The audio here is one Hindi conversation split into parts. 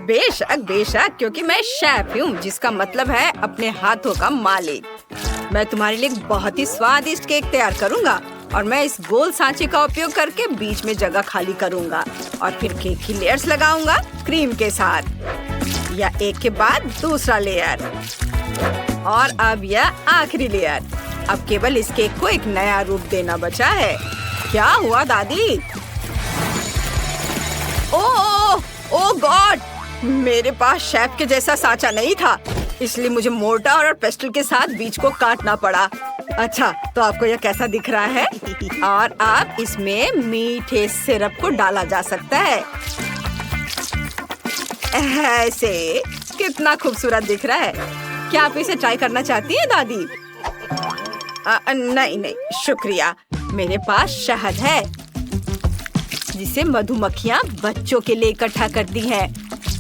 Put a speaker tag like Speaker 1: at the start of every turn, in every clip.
Speaker 1: बेशक बेशक, क्योंकि मैं शेफ हूँ, जिसका मतलब है अपने हाथों का मालिक। मैं तुम्हारे लिए एक बहुत ही स्वादिष्ट केक तैयार करूँगा और मैं इस गोल सांचे का उपयोग करके बीच में जगह खाली करूँगा और फिर केक की लेयर्स लगाऊंगा क्रीम के साथ, या एक के बाद दूसरा लेयर और अब यह आखिरी लेयर। अब केवल इस केक को एक नया रूप देना बचा है। क्या हुआ दादी? ओह गॉड, मेरे पास शेफ के जैसा सांचा नहीं था, इसलिए मुझे मोर्टार और पेस्टल के साथ बीच को काटना पड़ा। अच्छा, तो आपको यह कैसा दिख रहा है? और अब इसमें मीठे सिरप को डाला जा सकता है। ऐसे कितना खूबसूरत दिख रहा है। क्या आप इसे ट्राई करना चाहती हैं दादी? नहीं, शुक्रिया। मेरे पास शहद है जिसे मधुमक्खियाँ बच्चों के लिए इकट्ठा करती हैं।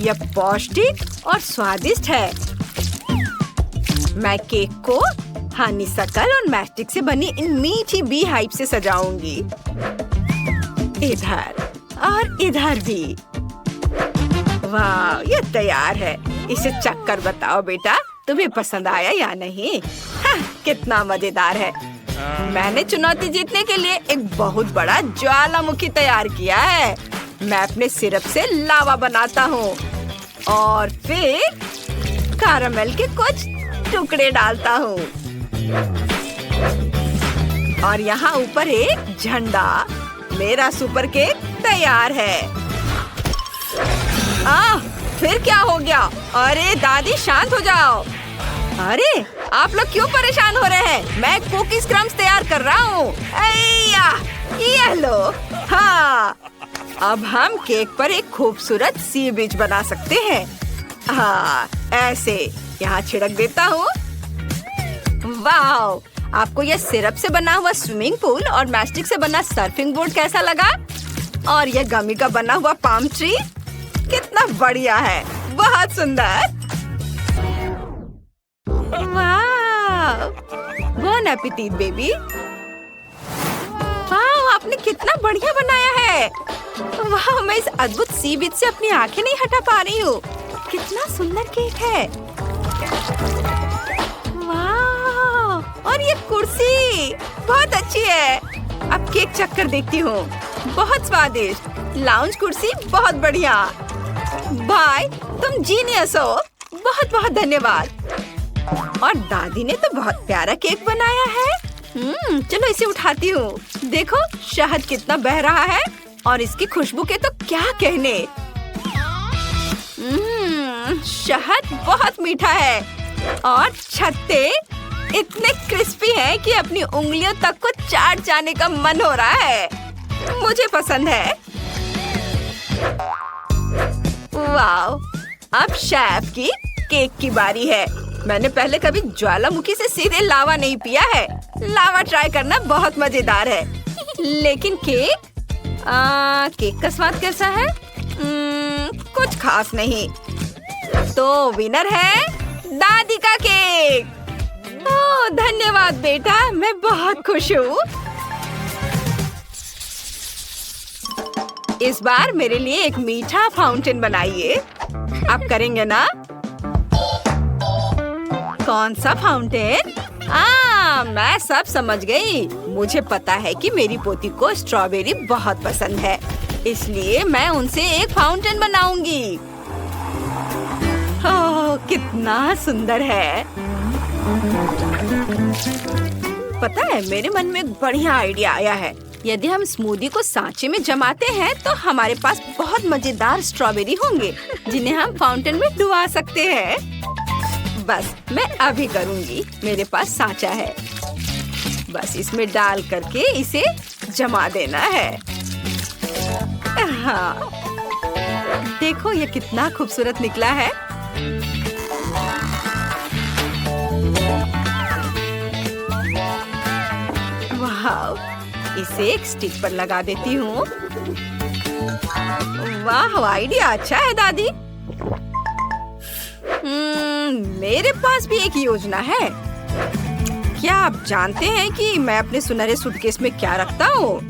Speaker 1: यह पौष्टिक और स्वादिष्ट है। मैं केक को हनी शकल और मैस्टिक से बनी इन मीठी बी हाइव से सजाऊंगी। इधर और इधर भी। वाह, ये तैयार है। इसे चख कर बताओ बेटा, तुम्हें पसंद आया या नहीं? कितना मजेदार है। मैंने चुनौती जीतने के लिए एक बहुत बड़ा ज्वालामुखी तैयार किया है। मैं अपने सिरप से लावा बनाता हूँ और फिर कैरामेल के कुछ टुकड़े डालता हूँ और यहाँ ऊपर एक झंडा। मेरा सुपर केक तैयार है। फिर क्या हो गया? अरे दादी, शांत हो जाओ। अरे आप लोग क्यों परेशान हो रहे हैं? मैं कुकीज क्रम्स तैयार कर रहा हूँ। ये लो। हाँ, अब हम केक पर एक खूबसूरत सी बीच बना सकते हैं। हाँ, ऐसे यहाँ छिड़क देता हूँ। वाह, आपको यह सिरप से बना हुआ स्विमिंग पूल और मैस्टिक से बना सर्फिंग बोर्ड कैसा लगा? और यह गमी का बना हुआ पाम ट्री कितना बढ़िया है। बहुत सुंदर। वाह, बॉन एपेटिट बेबी। वाह, आपने कितना बढ़िया बनाया है। वाह, मैं इस अद्भुत सी बीच से अपनी आंखें नहीं हटा पा रही हूँ। कितना सुंदर केक है। वाह, और ये कुर्सी बहुत अच्छी है। अब केक चख कर देखती हूँ। बहुत स्वादिष्ट। लाउंज कुर्सी बहुत बढ़िया। भाई, तुम जीनियस हो। बहुत बहुत धन्यवाद। और दादी ने तो बहुत प्यारा केक बनाया है। चलो इसे उठाती हूँ। देखो, शहद कितना बह रहा है और इसकी खुशबू के तो क्या कहने। शहद बहुत मीठा है और छत्ते इतने क्रिस्पी हैं कि अपनी उंगलियों तक को चाट जाने का मन हो रहा है। मुझे पसंद है। वाव, अब शेफ की केक की बारी है। मैंने पहले कभी ज्वालामुखी से सीधे लावा नहीं पिया है। लावा ट्राई करना बहुत मजेदार है। लेकिन केक का स्वाद कैसा है? कुछ खास नहीं। तो विनर है दादी का केक। ओह, धन्यवाद बेटा, मैं बहुत खुश हूँ। इस बार मेरे लिए एक मीठा फाउंटेन बनाइए। आप करेंगे ना? कौन सा फाउंटेन? मैं सब समझ गई। मुझे पता है कि मेरी पोती को स्ट्रॉबेरी बहुत पसंद है, इसलिए मैं उनसे एक फाउंटेन बनाऊंगी। ओह, कितना सुंदर है। पता है, मेरे मन में एक बढ़िया आइडिया आया है। यदि हम स्मूदी को सांचे में जमाते हैं तो हमारे पास बहुत मजेदार स्ट्रॉबेरी होंगे, जिन्हें हम फाउंटेन में डुबा सकते हैं। बस मैं अभी करूंगी। मेरे पास सांचा है, बस इसमें डाल करके इसे जमा देना है। हाँ, देखो ये कितना खूबसूरत निकला है। वाह, इसे एक स्टिक पर लगा देती हूँ। वाह, आइडिया अच्छा है दादी। मेरे पास भी एक योजना है। क्या आप जानते हैं कि मैं अपने सुनहरे सूटकेस में क्या रखता हूँ?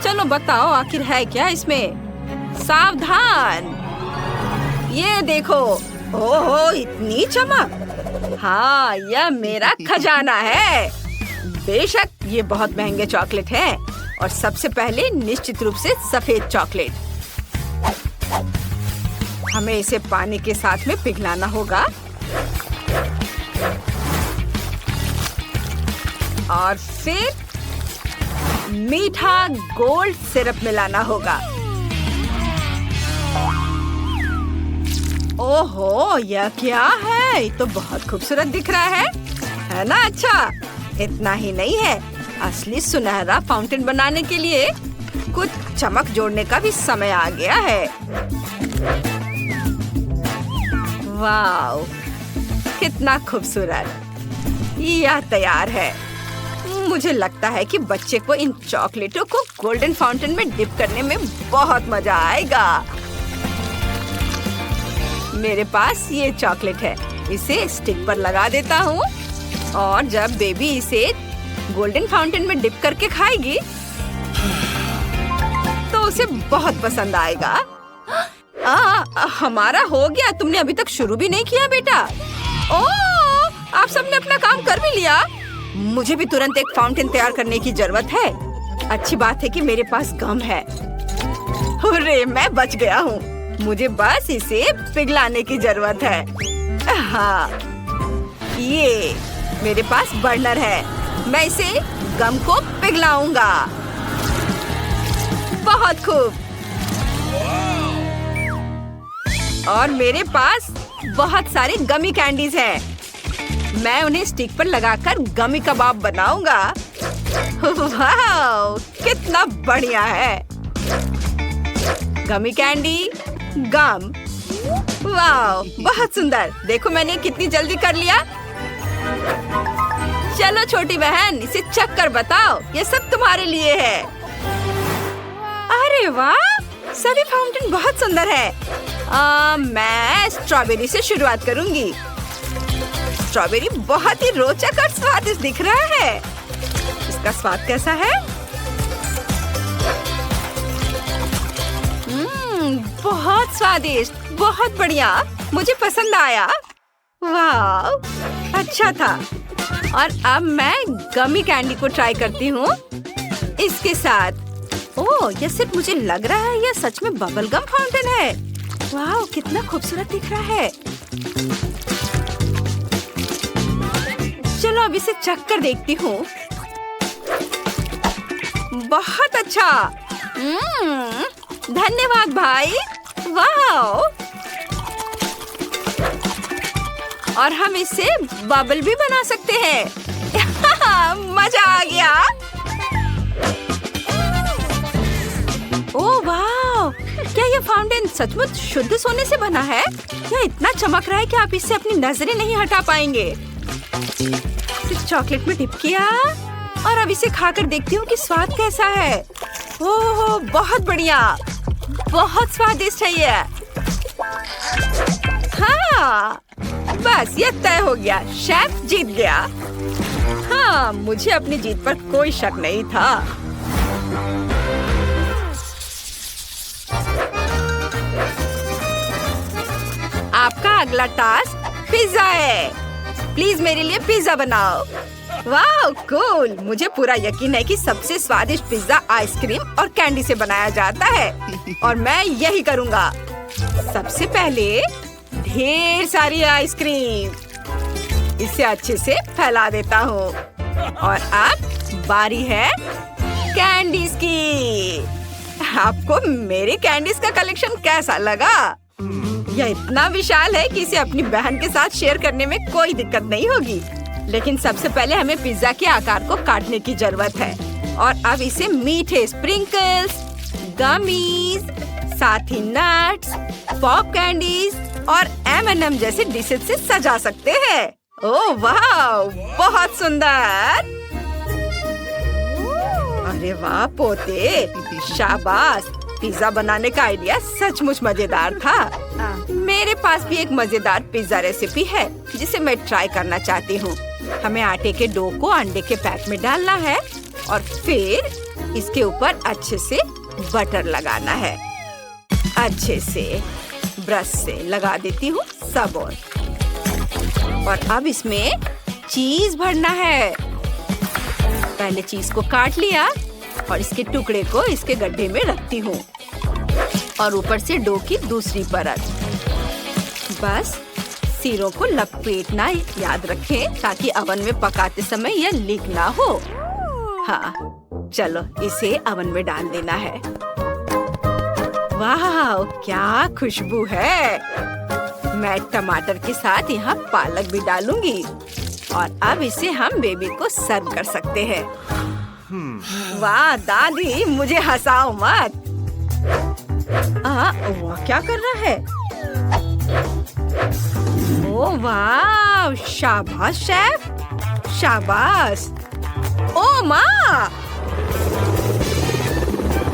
Speaker 1: चलो बताओ, आखिर है क्या इसमें? सावधान, ये देखो, ओहो इतनी चमक। हाँ, यह मेरा खजाना है। बेशक ये बहुत महंगे चॉकलेट हैं और सबसे पहले निश्चित रूप से सफेद चॉकलेट। हमें इसे पानी के साथ में पिघलाना होगा और फिर मीठा गोल्ड सिरप मिलाना होगा। ओहो, यह क्या है? ये तो बहुत खूबसूरत दिख रहा है ना? अच्छा, इतना ही नहीं है, असली सुनहरा फाउंटेन बनाने के लिए कुछ चमक जोड़ने का भी समय आ गया है। वाव, कितना खूबसूरत! यह तैयार है। मुझे लगता है कि बच्चे को इन चॉकलेटों को गोल्डन फाउंटेन में डिप करने में बहुत मजा आएगा। मेरे पास ये चॉकलेट है, इसे स्टिक पर लगा देता हूँ और जब बेबी इसे गोल्डन फाउंटेन में डिप करके खाएगी तो उसे बहुत पसंद आएगा। हमारा हो गया। तुमने अभी तक शुरू भी नहीं किया बेटा। ओह, आप सबने अपना काम कर भी लिया। मुझे भी तुरंत एक फाउंटेन तैयार करने की जरूरत है। अच्छी बात है कि मेरे पास गम है। अरे, मैं बच गया हूँ। मुझे बस इसे पिघलाने की जरूरत है। हाँ, ये मेरे पास बर्नर है। मैं इसे गम को पिघलाऊंगा। बहुत खूब। और मेरे पास बहुत सारे गमी कैंडीज हैं। मैं उन्हें स्टिक पर लगाकर गमी कबाब बनाऊंगा। वाह, कितना बढ़िया है! गमी कैंडी, गम। वाह, बहुत सुंदर। देखो मैंने कितनी जल्दी कर लिया। चलो छोटी बहन, इसे चख कर बताओ। ये सब तुम्हारे लिए है। अरे वाह, सभी फाउंटेन बहुत सुंदर है। मैं स्ट्रॉबेरी से शुरुआत करूंगी। स्ट्रॉबेरी बहुत ही रोचक और स्वादिष्ट दिख रहा है। इसका स्वाद कैसा है? बहुत स्वादिष्ट, बहुत बढ़िया। मुझे पसंद आया। वाह, अच्छा था। और अब मैं गमी कैंडी को ट्राई करती हूँ इसके साथ। ओह, यह सिर्फ मुझे लग रहा है, यह सच में बबल गम फाउंटेन है। वाह, कितना खूबसूरत दिख रहा है। चलो अब इसे चख कर देखती हूँ। बहुत अच्छा। धन्यवाद भाई। वाह, और हम इससे बबल भी बना सकते हैं। मजा आ गया। ओह वाह, क्या ये फाउंटेन सचमुच शुद्ध सोने से बना है? यह इतना चमक रहा है कि आप इससे अपनी नजरें नहीं हटा पाएंगे। इस चॉकलेट में डिप किया और अब इसे खाकर देखती हूँ कि स्वाद कैसा है। ओह, बहुत बढ़िया, बहुत स्वादिष्ट है ये। हाँ, बस ये तय हो गया, शेफ जीत गया। हाँ, मुझे अपनी जीत पर कोई शक नहीं था। आपका अगला टास्क पिज्जा है। प्लीज मेरे लिए पिज्जा बनाओ। वाह, कूल। मुझे पूरा यकीन है कि सबसे स्वादिष्ट पिज्जा आइसक्रीम और कैंडी से बनाया जाता है और मैं यही करूँगा। सबसे पहले ढेर सारी आइसक्रीम, इसे अच्छे से फैला देता हूँ। और अब बारी है कैंडीज की। आपको मेरे कैंडीज का कलेक्शन कैसा लगा? यह इतना विशाल है कि इसे अपनी बहन के साथ शेयर करने में कोई दिक्कत नहीं होगी। लेकिन सबसे पहले हमें पिज्जा के आकार को काटने की जरूरत है और अब इसे मीठे स्प्रिंकल्स, गमीज, साथ ही नट्स, पॉप कैंडीज और M&M जैसे डिशेज से सजा सकते हैं। ओह वाह, बहुत सुंदर। अरे वाह पोते, शाबाश। पिज्जा बनाने का आइडिया सचमुच मजेदार था। मेरे पास भी एक मजेदार पिज्जा रेसिपी है जिसे मैं ट्राई करना चाहती हूँ। हमें आटे के डो को अंडे के पैक में डालना है और फिर इसके ऊपर अच्छे से बटर लगाना है। अच्छे से ब्रश से लगा देती हूँ सब और अब इसमें चीज भरना है। पहले चीज को काट लिया और इसके टुकड़े को इसके गड्ढे में रखती हूँ और ऊपर से डो की दूसरी परत। बस सिरों को लपेटना याद रखें ताकि ओवन में पकाते समय यह लीक ना हो। हाँ, चलो इसे ओवन में डाल देना है। वाह, क्या खुशबू है। मैं टमाटर के साथ यहाँ पालक भी डालूंगी और अब इसे हम बेबी को सर्व कर सकते हैं। वाह दादी, मुझे हंसाओ मत। वो क्या कर रहा है? ओह वाह, शाबाश शेफ, शाबाश। ओ माँ,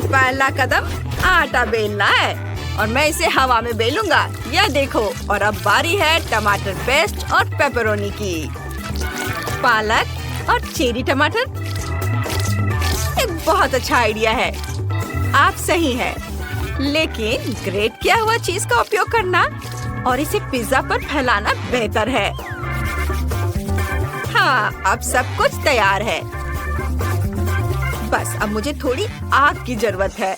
Speaker 1: पहला कदम आटा बेलना है और मैं इसे हवा में बेलूंगा। यह देखो। और अब बारी है टमाटर पेस्ट और पेपरोनी की। पालक और चेरी टमाटर एक बहुत अच्छा आइडिया है। आप सही हैं, लेकिन ग्रेट किया हुआ चीज का उपयोग करना और इसे पिज्जा पर फैलाना बेहतर है। हाँ, अब सब कुछ तैयार है। बस अब मुझे थोड़ी आग की जरूरत है।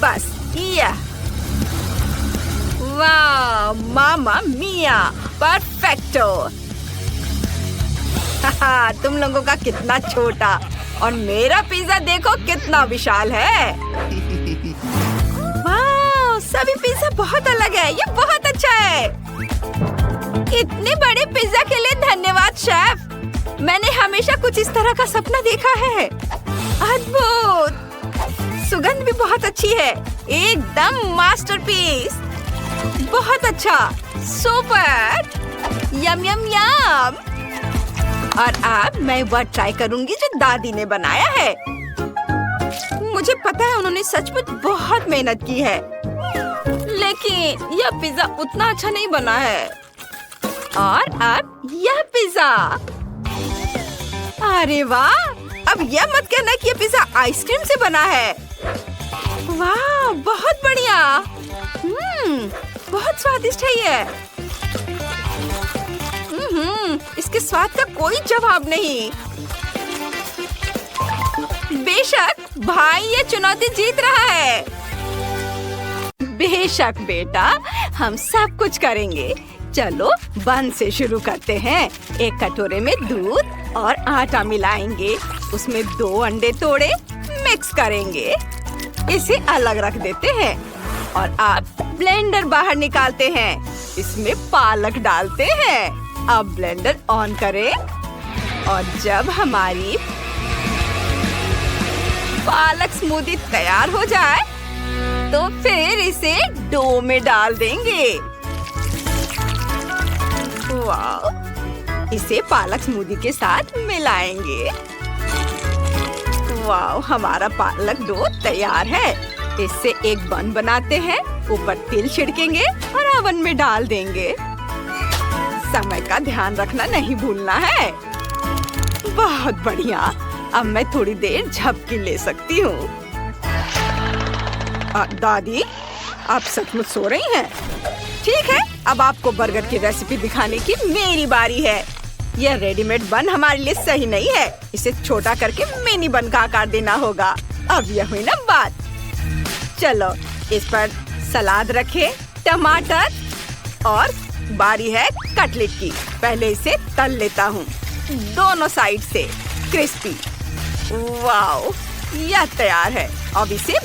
Speaker 1: बस यह। वाह, मामा मिया, परफेक्टो। तुम लोगों का कितना छोटा और मेरा पिज्जा देखो कितना विशाल है। वाह, सभी पिज्जा बहुत अलग है। ये बहुत अच्छा है। इतने बड़े पिज्जा के लिए धन्यवाद शेफ। मैंने हमेशा कुछ इस तरह का सपना देखा है। अद्भुत, सुगंध भी बहुत अच्छी है। एकदम मास्टरपीस। बहुत अच्छा, सुपर, यम यम यम। और अब मैं वह ट्राई करूंगी जो दादी ने बनाया है। मुझे पता है उन्होंने सचमुच बहुत मेहनत की है, लेकिन यह पिज्जा उतना अच्छा नहीं बना है। और अब यह पिज्जा, अरे वाह, अब यह मत कहना कि यह पिज्जा आइसक्रीम से बना है। वाह, बहुत बढ़िया। बहुत स्वादिष्ट है यह। इसके स्वाद का कोई जवाब नहीं। बेशक भाई, ये चुनौती जीत रहा है। बेशक बेटा, हम सब कुछ करेंगे। चलो बन से शुरू करते हैं। एक कटोरे में दूध और आटा मिलाएंगे। उसमें 2 अंडे तोड़े मिक्स करेंगे। इसे अलग रख देते हैं और अब ब्लेंडर बाहर निकालते हैं। इसमें पालक डालते हैं। अब ब्लेंडर ऑन करें और जब हमारी पालक स्मूदी तैयार हो जाए तो फिर इसे डो में डाल देंगे। वाह, इसे पालक स्मूदी के साथ मिलाएंगे। वाह, हमारा पालक डो तैयार है। इससे एक बन बनाते हैं। ऊपर तिल छिड़केंगे और ओवन में डाल देंगे। समय का ध्यान रखना नहीं भूलना है। बहुत बढ़िया। अब मैं थोड़ी देर झपकी ले सकती हूँ। दादी, आप सचमुच सो रही हैं? ठीक है, अब आपको बर्गर की रेसिपी दिखाने की मेरी बारी है। यह रेडीमेड बन हमारे लिए सही नहीं है। इसे छोटा करके मिनी बन का आकार देना होगा। अब यह हुई ना बात। चलो इस पर सलाद रखें, टमाटर और बारी है कटलेट की। पहले इसे तल लेता हूँ, दोनों साइड से क्रिस्पी। वाओ, यह तैयार है। अब इसे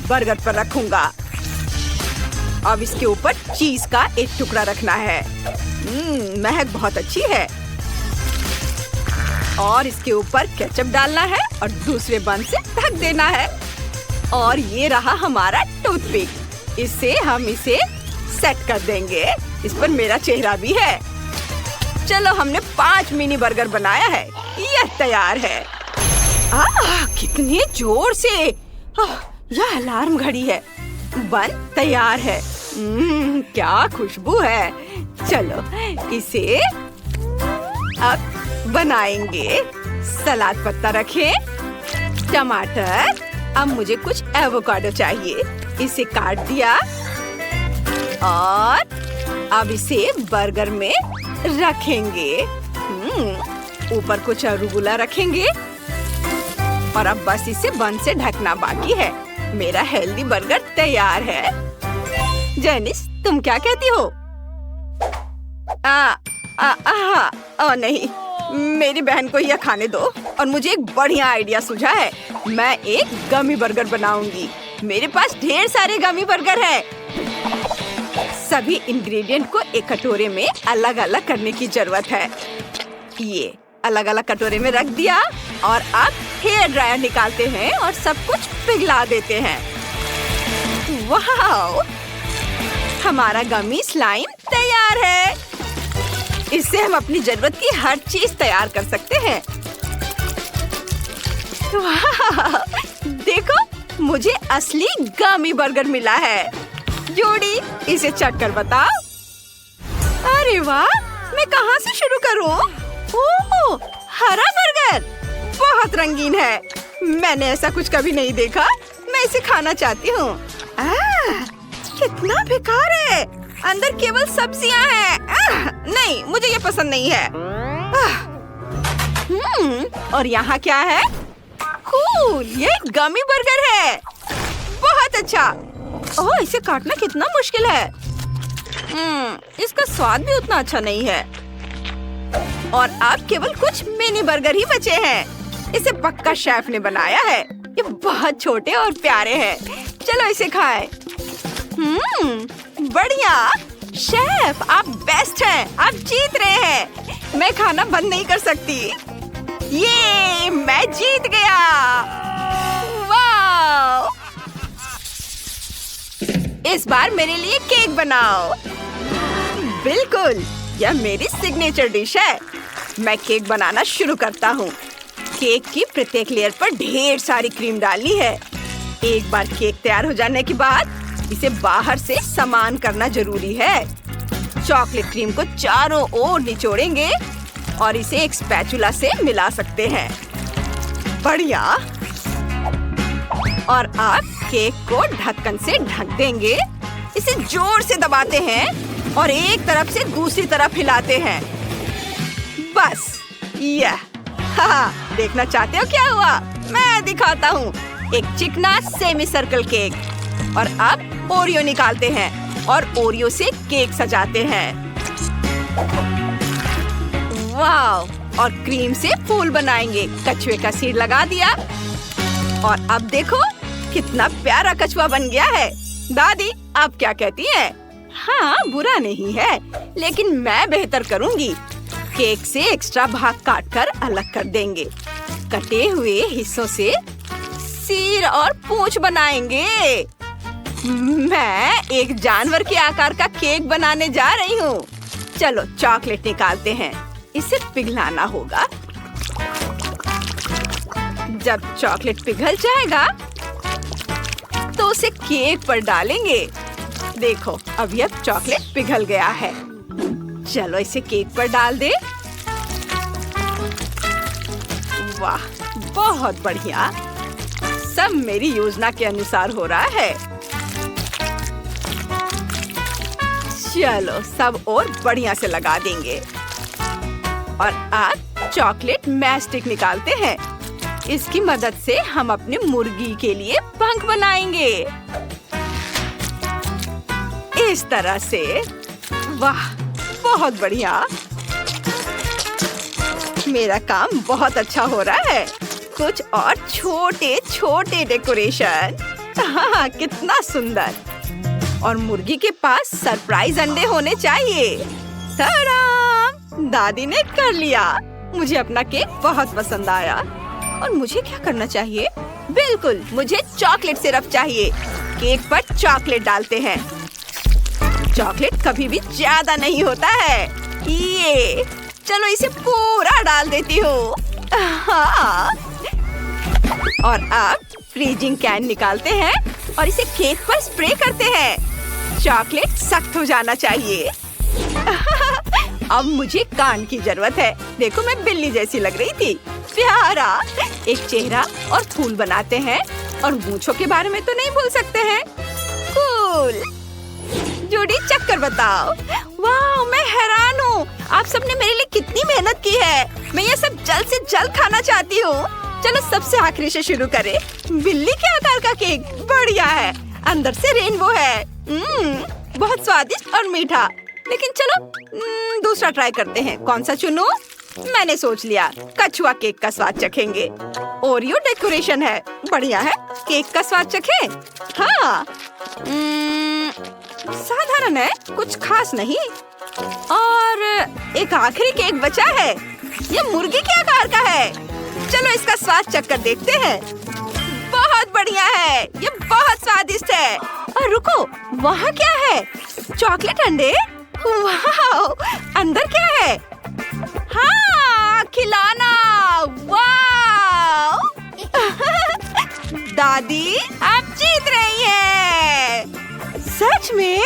Speaker 1: बर्गर पर रखूंगा। अब इसके ऊपर चीज का एक टुकड़ा रखना है। महक बहुत अच्छी है। और इसके ऊपर केचप डालना है और दूसरे बन से ढक देना है। और ये रहा हमारा टूथपिक। इससे हम इसे सेट कर देंगे। इस पर मेरा चेहरा भी है। चलो, हमने 5 मिनी बर्गर बनाया है। यह तैयार है। कितने जोर से। यह अलार्म घड़ी है। बन तैयार है। क्या खुशबू है। चलो इसे अब बनाएंगे। सलाद पत्ता रखें, टमाटर अब मुझे कुछ एवोकाडो चाहिए। इसे काट दिया और अब इसे बर्गर में रखेंगे। ऊपर कुछ अरुगुला रखेंगे और अब बस इसे बंद से ढकना बाकी है। मेरा हेल्दी बर्गर तैयार है। जेनिस, तुम क्या कहती हो? नहीं, मेरी बहन को यह खाने दो। और मुझे एक बढ़िया आइडिया सूझा है। मैं एक गमी बर्गर बनाऊंगी। मेरे पास ढेर सारे गमी बर्गर हैं। सभी इंग्रेडिएंट को एक कटोरे में अलग अलग करने की जरूरत है। ये अलग अलग कटोरे में रख दिया और अब हेयर ड्रायर निकालते हैं और सब कुछ पिघला देते हैं। वाह! हमारा गमी स्लाइम तैयार है। इससे हम अपनी जरूरत की हर चीज तैयार कर सकते हैं। वाह! देखो, मुझे असली गमी बर्गर मिला है। जोड़ी, इसे चट कर बताओ। अरे वाह! मैं कहाँ से शुरू करूँ? ओह, हरा बर्गर बहुत रंगीन है। मैंने ऐसा कुछ कभी नहीं देखा। मैं इसे खाना चाहती हूँ। कितना बेकार है। अंदर केवल सब्जियाँ हैं। नहीं, मुझे ये पसंद नहीं है। और यहाँ क्या है? कूल, ये गमी बर्गर है। बहुत अच्छा। ओह, इसे काटना कितना मुश्किल है। इसका स्वाद भी उतना अच्छा नहीं है। और अब केवल कुछ मिनी बर्गर ही बचे हैं। इसे पक्का शेफ ने बनाया है। ये बहुत छोटे और प्यारे हैं। चलो इसे खाएं। बढ़िया। शेफ, आप बेस्ट हैं। आप जीत रहे हैं। मैं खाना बंद नहीं कर सकती। ये मैं जीत गया। वाह! इस बार मेरे लिए केक बनाओ। बिल्कुल, यह मेरी सिग्नेचर डिश है। मैं केक बनाना शुरू करता हूँ। केक की प्रत्येक लेयर पर ढेर सारी क्रीम डालनी है। एक बार केक तैयार हो जाने के बाद इसे बाहर से समान करना जरूरी है। चॉकलेट क्रीम को चारों ओर निचोड़ेंगे और इसे एक स्पैचुला से मिला सकते हैं। बढ़िया। और अब केक को ढक्कन से ढक देंगे। इसे जोर से दबाते हैं और एक तरफ से दूसरी तरफ हिलाते हैं। बस, यह। देखना चाहते हो क्या हुआ? मैं दिखाता हूँ। एक चिकना सेमी सर्कल केक। और अब ओरियो निकालते हैं और ओरियो से केक सजाते हैं। वाव! और क्रीम से फूल बनाएंगे। कछुए का सिर लगा दिया और अब देखो कितना प्यारा कछुआ बन गया है। दादी, आप क्या कहती हैं? हाँ, बुरा नहीं है, लेकिन मैं बेहतर करूँगी। केक से एक्स्ट्रा भाग काटकर अलग कर देंगे। कटे हुए हिस्सों से सिर और पूंछ बनाएंगे। मैं एक जानवर के आकार का केक बनाने जा रही हूँ। चलो चॉकलेट निकालते हैं। इसे पिघलाना होगा। जब चॉकलेट पिघल जाएगा तो उसे केक पर डालेंगे। देखो, अब यह चॉकलेट पिघल गया है। चलो इसे केक पर डाल दे। वाह, बहुत बढ़िया। सब मेरी योजना के अनुसार हो रहा है। चलो सब और बढ़िया से लगा देंगे। और अब चॉकलेट मैस्टिक निकालते हैं। इसकी मदद से हम अपनी मुर्गी के लिए पंख बनाएंगे। इस तरह से। वाह, बहुत बढ़िया। मेरा काम बहुत अच्छा हो रहा है। कुछ और छोटे छोटे डेकोरेशन। हाँ, कितना सुंदर। और मुर्गी के पास सरप्राइज अंडे होने चाहिए। तड़ाम! दादी ने कर लिया। मुझे अपना केक बहुत पसंद आया। और मुझे क्या करना चाहिए? बिल्कुल, मुझे चॉकलेट सिरप चाहिए। केक पर चॉकलेट डालते हैं। चॉकलेट कभी भी ज्यादा नहीं होता है। ये, चलो इसे पूरा डाल देती हूँ। हाँ। और अब फ्रीजिंग कैन निकालते हैं और इसे केक पर स्प्रे करते हैं। चॉकलेट सख्त हो जाना चाहिए। अब मुझे कान की जरूरत है। देखो, मैं बिल्ली जैसी लग रही थी। प्यारा। एक चेहरा और फूल बनाते हैं और मूंछों के बारे में तो नहीं भूल सकते हैं। कूल। जूडी चक्कर बताओ। वाह, मैं हैरान हूँ। आप सबने मेरे लिए कितनी मेहनत की है। मैं ये सब जल्द से जल्द खाना चाहती हूँ। चलो सबसे आखिरी से शुरू करें। बिल्ली के आकार का केक बढ़िया है। अंदर से रेनबो है। बहुत स्वादिष्ट और मीठा। लेकिन चलो दूसरा ट्राई करते हैं। कौन सा चुनूं? मैंने सोच लिया, कछुआ केक का स्वाद चखेंगे। ओरियो डेकोरेशन है। बढ़िया है। केक का स्वाद चखें? हाँ। साधारण है, कुछ खास नहीं। और एक आखिरी केक बचा है। ये मुर्गी के आकार का है। चलो इसका स्वाद चखकर देखते हैं। बहुत बढ़िया है। ये बहुत स्वादिष्ट है। और रुको, वहाँ क्या है? चॉकलेट अंडे? वाह, अंदर क्या है? हाँ, खिलौना। वाह। दादी, आप जीत रही हैं। सच में?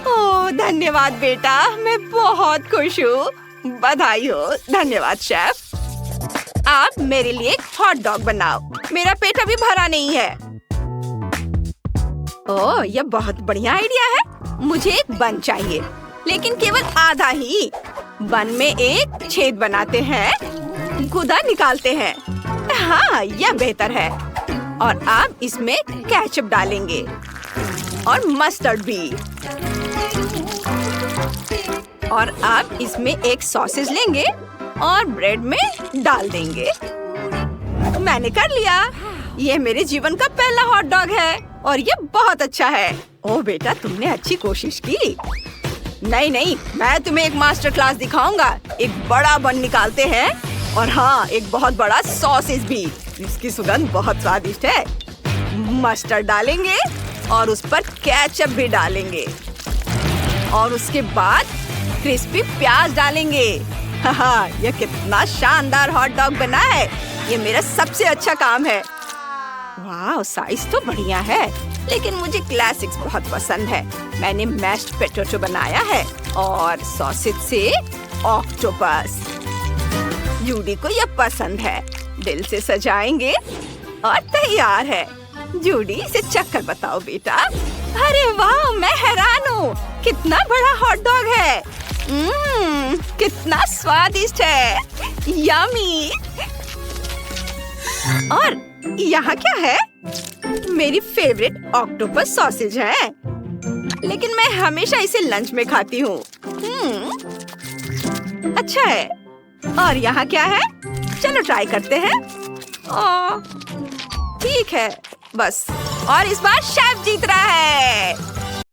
Speaker 1: ओह, धन्यवाद बेटा, मैं बहुत खुश हूँ। बधाई हो। धन्यवाद शेफ। आप मेरे लिए एक हॉट डॉग बनाओ। मेरा पेट अभी भरा नहीं है। ओह, यह बहुत बढ़िया आइडिया है। मुझे एक बन चाहिए, लेकिन केवल आधा ही। बन में एक छेद बनाते हैं, गुदा निकालते हैं। हाँ, यह बेहतर है। और अब इसमें केचप डालेंगे और मस्टर्ड भी। और अब इसमें एक सॉसेज लेंगे और ब्रेड में डाल देंगे। मैंने कर लिया। ये मेरे जीवन का पहला हॉट डॉग है और ये बहुत अच्छा है। ओह बेटा, तुमने अच्छी कोशिश की। नहीं, मैं तुम्हें एक मास्टर क्लास दिखाऊंगा। एक बड़ा बन निकालते हैं और हाँ, एक बहुत बड़ा सॉसेज भी। इसकी सुगंध बहुत स्वादिष्ट है। मस्टर्ड डालेंगे और उस पर केचप भी डालेंगे और उसके बाद क्रिस्पी प्याज डालेंगे। हाँ, यह कितना शानदार हॉट डॉग बना है। ये मेरा सबसे अच्छा काम है। वाह, साइज तो बढ़िया है, लेकिन मुझे क्लासिक्स बहुत पसंद है। मैंने मैश्ड पोटैटो बनाया है और सॉसेज से ऑक्टोपस। जूडी को यह पसंद है। दिल से सजाएंगे और तैयार है। जूडी, इसे चखकर बताओ बेटा। अरे वाह, मैं हैरान हूँ। कितना बड़ा हॉट डॉग है। कितना स्वादिष्ट है। यम्मी। और यहाँ क्या है? मेरी फेवरेट ऑक्टोपस सॉसेज है, लेकिन मैं हमेशा इसे लंच में खाती हूँ। अच्छा है। और यहाँ क्या है? चलो ट्राई करते हैं। ठीक है, बस। और इस बार शेफ जीत